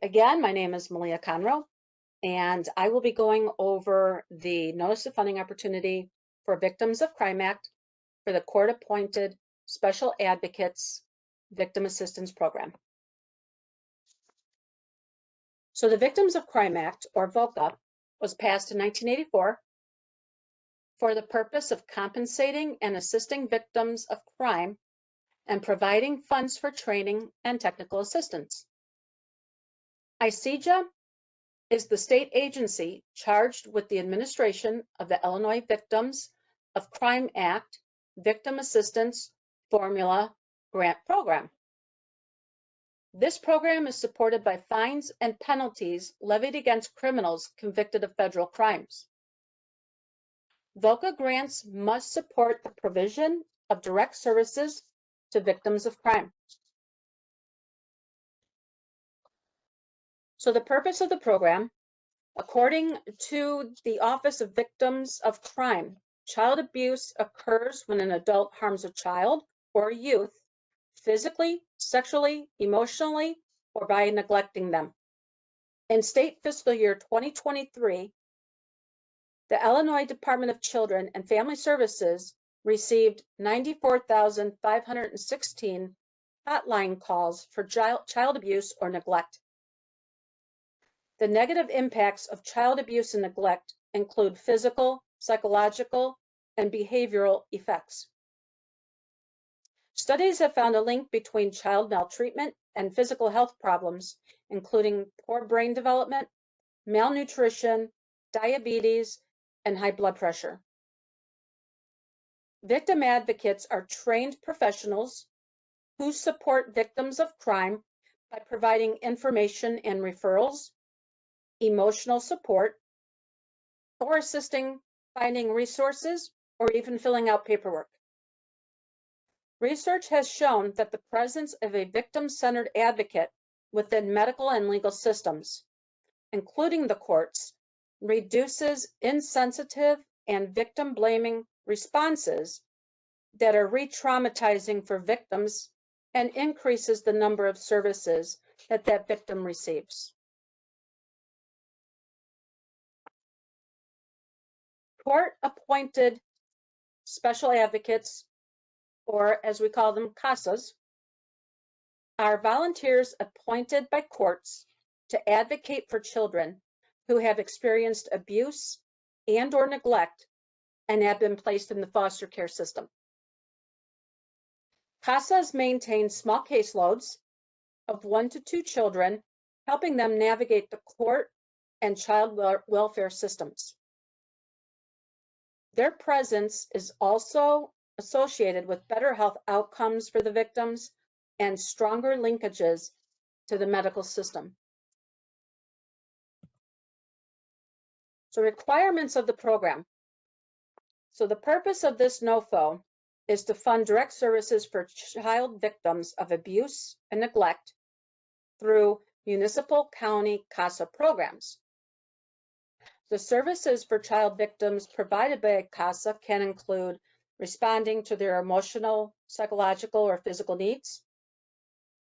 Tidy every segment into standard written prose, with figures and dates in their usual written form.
Hi, again, my name is Malia Conroe, and I will be going over the Notice of Funding Opportunity for Victims of Crime Act for the Court-Appointed Special Advocates Victim Assistance Program. So the Victims of Crime Act, or VOCA, was passed in 1984 for the purpose of compensating and assisting victims of crime and providing funds for training and technical assistance. ICEJA is the state agency charged with the administration of the Illinois Victims of Crime Act Victim Assistance Formula Grant Program. This program is supported by fines and penalties levied against criminals convicted of federal crimes. VOCA grants must support the provision of direct services to victims of crime. So the purpose of the program, according to the Office of Victims of Crime, child abuse occurs when an adult harms a child or a youth physically, sexually, emotionally, or by neglecting them. In state fiscal year 2023, the Illinois Department of Children and Family Services received 94,516 hotline calls for child abuse or neglect. The negative impacts of child abuse and neglect include physical, psychological, and behavioral effects. Studies have found a link between child maltreatment and physical health problems, including poor brain development, malnutrition, diabetes, and high blood pressure. Victim advocates are trained professionals who support victims of crime by providing information and referrals, emotional support, or assisting finding resources or even filling out paperwork. Research has shown that the presence of a victim-centered advocate within medical and legal systems, including the courts, reduces insensitive and victim-blaming responses that are re-traumatizing for victims and increases the number of services that victim receives. Court-appointed special advocates, or as we call them, CASAs, are volunteers appointed by courts to advocate for children who have experienced abuse and or neglect and have been placed in the foster care system. CASAs maintain small caseloads of 1 to 2 children, helping them navigate the court and child welfare systems. Their presence is also associated with better health outcomes for the victims and stronger linkages to the medical system. So requirements of the program. So the purpose of this NOFO is to fund direct services for child victims of abuse and neglect through municipal county CASA programs. The services for child victims provided by CASA can include responding to their emotional, psychological, or physical needs,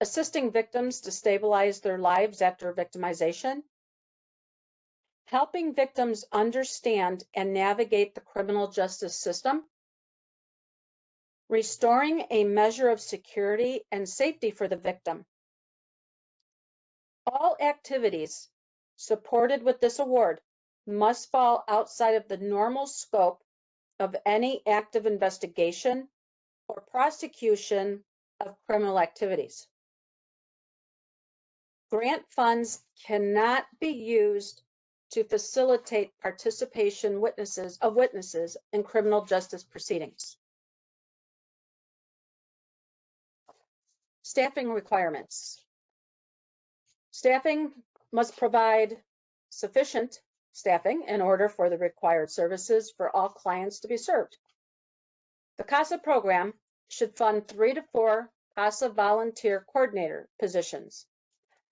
assisting victims to stabilize their lives after victimization, helping victims understand and navigate the criminal justice system, restoring a measure of security and safety for the victim. All activities supported with this award must fall outside of the normal scope of any active investigation or prosecution of criminal activities. Grant funds cannot be used to facilitate participation of witnesses in criminal justice proceedings. Staffing requirements. Staffing must provide sufficient staffing in order for the required services for all clients to be served. The CASA program should fund 3 to 4 CASA volunteer coordinator positions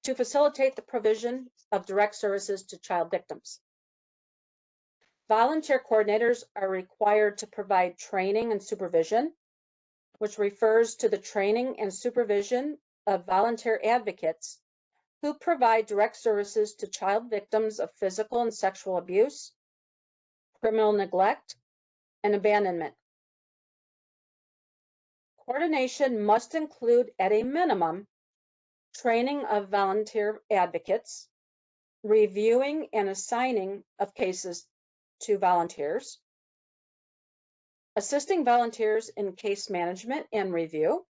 to facilitate the provision of direct services to child victims. Volunteer coordinators are required to provide training and supervision, which refers to the training and supervision of volunteer advocates who provide direct services to child victims of physical and sexual abuse, criminal neglect, and abandonment. Coordination must include, at a minimum, training of volunteer advocates, reviewing and assigning of cases to volunteers, assisting volunteers in case management and review,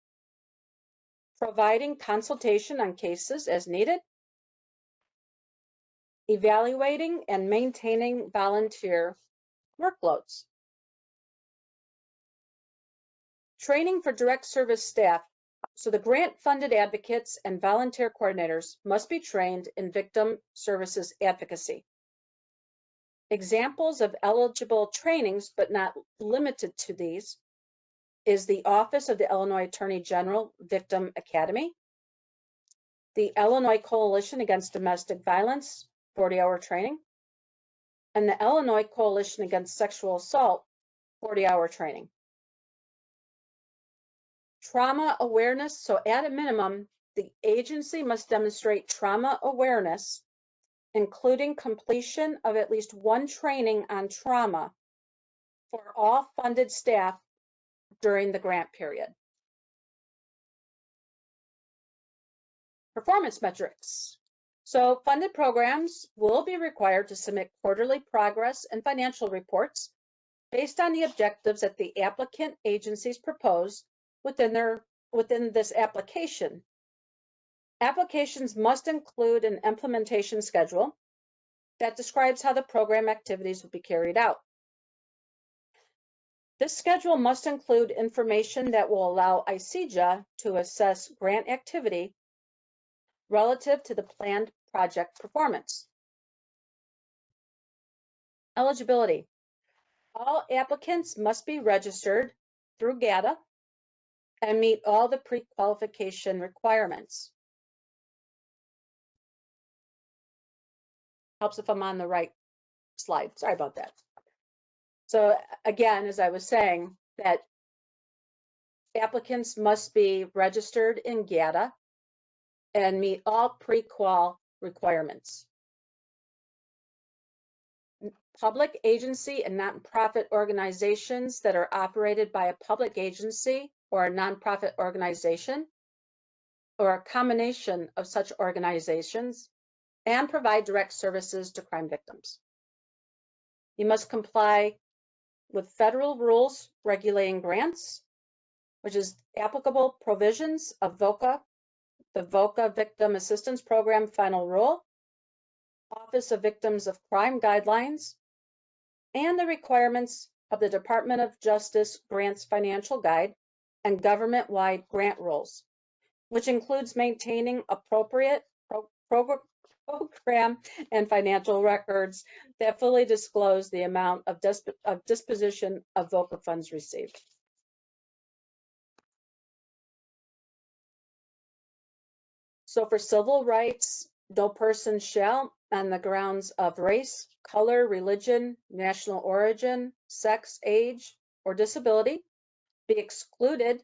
providing consultation on cases as needed, evaluating and maintaining volunteer workloads. Training for direct service staff. So the grant-funded advocates and volunteer coordinators must be trained in victim services advocacy. Examples of eligible trainings, but not limited to these, is the Office of the Illinois Attorney General Victim Academy, the Illinois Coalition Against Domestic Violence 40-hour training, and the Illinois Coalition Against Sexual Assault 40-hour training. Trauma awareness. So at a minimum, the agency must demonstrate trauma awareness, including completion of at least one training on trauma for all funded staff during the grant period. Performance metrics. So funded programs will be required to submit quarterly progress and financial reports based on the objectives that the applicant agencies propose within this application. Applications must include an implementation schedule that describes how the program activities will be carried out. This schedule must include information that will allow ICEJA to assess grant activity relative to the planned project performance. Eligibility. All applicants must be registered through CASA and meet all the pre-qualification requirements. Helps if I'm on the right slide. Sorry about that. So again, as I was saying, that applicants must be registered in CASA and meet all pre-qual requirements. Public agency and nonprofit organizations that are operated by a public agency or a nonprofit organization or a combination of such organizations and provide direct services to crime victims. You must comply with federal rules regulating grants, which is applicable provisions of VOCA, the VOCA Victim Assistance Program Final Rule, Office of Victims of Crime Guidelines, and the requirements of the Department of Justice Grants Financial Guide and government-wide grant rules, which includes maintaining appropriate program and financial records that fully disclose the amount of disposition of VOCA funds received. So for civil rights, no person shall, on the grounds of race, color, religion, national origin, sex, age, or disability, be excluded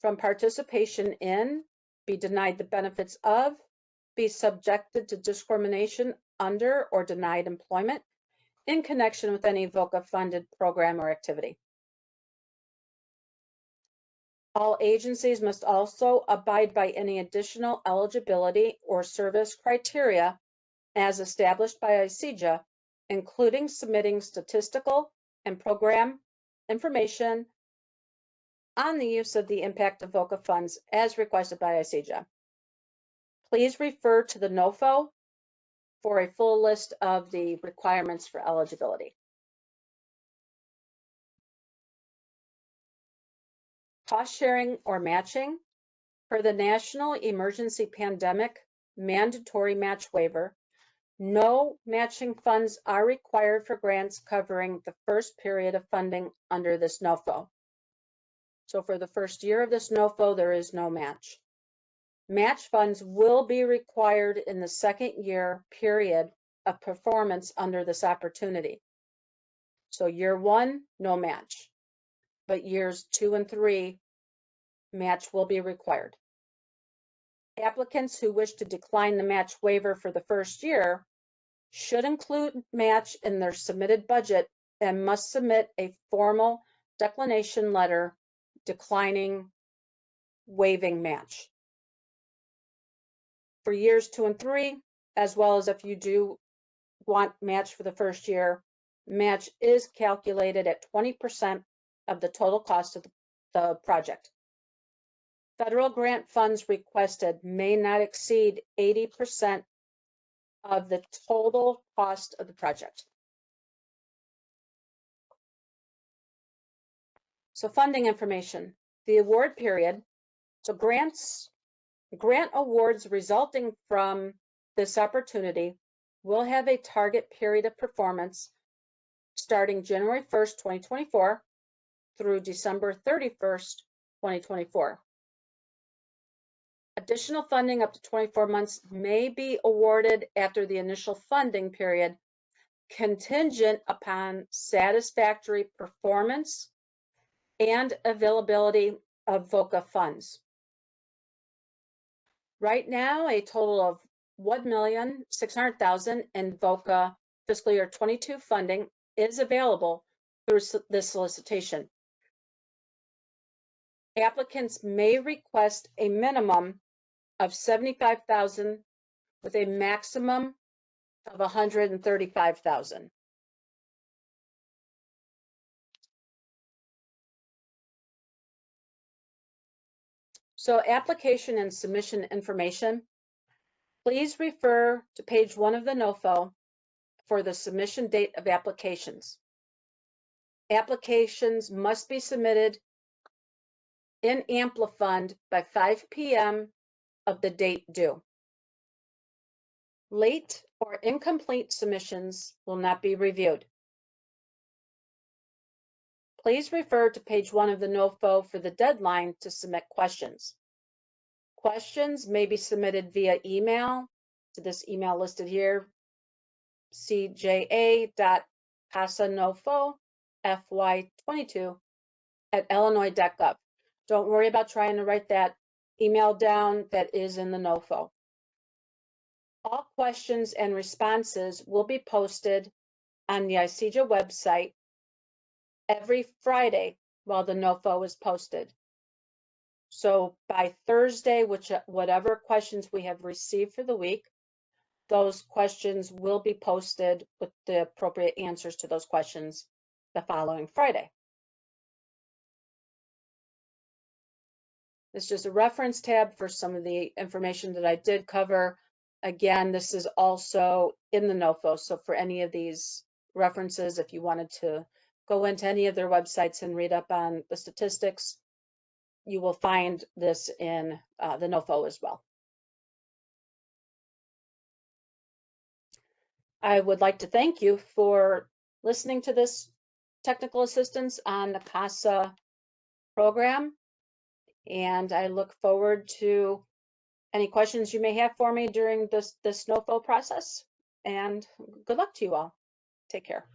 from participation in, be denied the benefits of, be subjected to discrimination under, or denied employment in connection with any VOCA-funded program or activity. All agencies must also abide by any additional eligibility or service criteria as established by ICEJA, including submitting statistical and program information on the use of the impact of VOCA funds as requested by ICEJA. Please refer to the NOFO for a full list of the requirements for eligibility. Cost sharing or matching. Per the National Emergency Pandemic Mandatory Match Waiver, no matching funds are required for grants covering the first period of funding under this NOFO. So for the first year of this NOFO, there is no match. Match funds will be required in the second year period of performance under this opportunity. So year one, no match, but years 2 and 3, match will be required. Applicants who wish to decline the match waiver for the first year should include match in their submitted budget and must submit a formal declination letter declining waiving match. For years 2 and 3, as well as if you do want match for the first year, match is calculated at 20% of the total cost of the project. Federal grant funds requested may not exceed 80% of the total cost of the project. So funding information, the award period. So grant awards resulting from this opportunity will have a target period of performance starting January 1st, 2024 through December 31st, 2024. Additional funding up to 24 months may be awarded after the initial funding period, contingent upon satisfactory performance and availability of VOCA funds. Right now, a total of $1,600,000 in VOCA fiscal year 22 funding is available through this solicitation. Applicants may request a minimum of $75,000 with a maximum of $135,000. So application and submission information, please refer to page 1 of the NOFO for the submission date of applications. Applications must be submitted in Amplifund by 5 p.m. of the date due. Late or incomplete submissions will not be reviewed. Please refer to page 1 of the NOFO for the deadline to submit questions. Questions may be submitted via email to this email listed here, cja.casanofo.fy22@illinois.gov. Don't worry about trying to write that email down. That is in the NOFO. All questions and responses will be posted on the ICEJA website every Friday while the NOFO is posted. So by Thursday, whatever questions we have received for the week, those questions will be posted with the appropriate answers to those questions the following Friday. This is just a reference tab for some of the information that I did cover. Again, this is also in the NOFO. So for any of these references, if you wanted to go into any of their websites and read up on the statistics, you will find this in the NOFO as well. I would like to thank you for listening to this technical assistance on the CASA program, and I look forward to any questions you may have for me during this NOFO process, and good luck to you all. Take care.